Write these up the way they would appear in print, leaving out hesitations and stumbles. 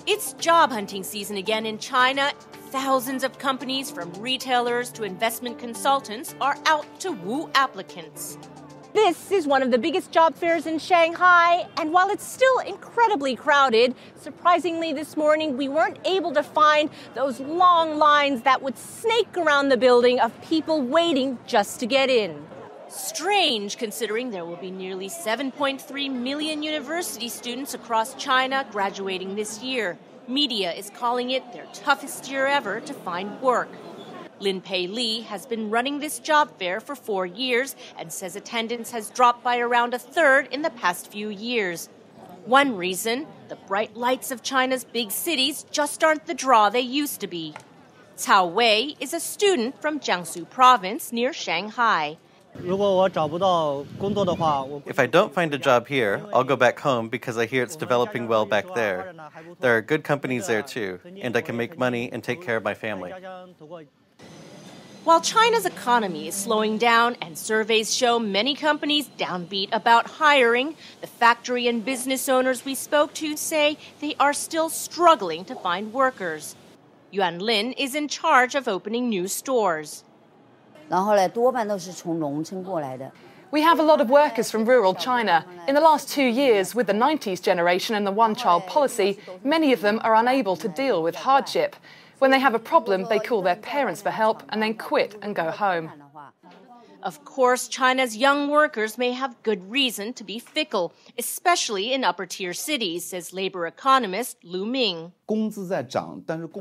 It's job hunting season again in China. Thousands of companies, from retailers to investment consultants, are out to woo applicants. This is one of the biggest job fairs in Shanghai, and while it's still incredibly crowded, surprisingly this morning we weren't able to find those long lines that would snake around the building of people waiting just to get in. Strange, considering there will be nearly 7.3 million university students across China graduating this year. Media is calling it their toughest year ever to find work. Lin Pei Li has been running this job fair for 4 years and says attendance has dropped by around a third in the past few years. One reason, the bright lights of China's big cities just aren't the draw they used to be. Cao Wei is a student from Jiangsu province near Shanghai. If I don't find a job here, I'll go back home because I hear it's developing well back there. There are good companies there too, and I can make money and take care of my family. While China's economy is slowing down and surveys show many companies downbeat about hiring, the factory and business owners we spoke to say they are still struggling to find workers. Yuan Lin is in charge of opening new stores. We have a lot of workers from rural China. In the last 2 years, with the 90s generation and the one-child policy, many of them are unable to deal with hardship. When they have a problem, they call their parents for help and then quit and go home. Of course, China's young workers may have good reason to be fickle, especially in upper-tier cities, says labor economist Lu Ming.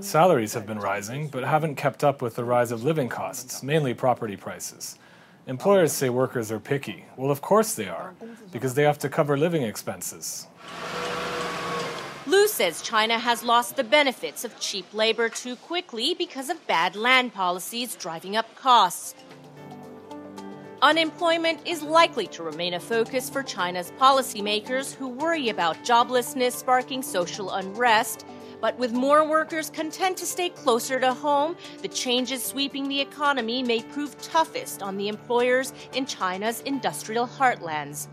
Salaries have been rising, but haven't kept up with the rise of living costs, mainly property prices. Employers say workers are picky. Well, of course they are, because they have to cover living expenses. Lu says China has lost the benefits of cheap labor too quickly because of bad land policies driving up costs. Unemployment is likely to remain a focus for China's policymakers who worry about joblessness sparking social unrest. But with more workers content to stay closer to home, the changes sweeping the economy may prove toughest on the employers in China's industrial heartlands.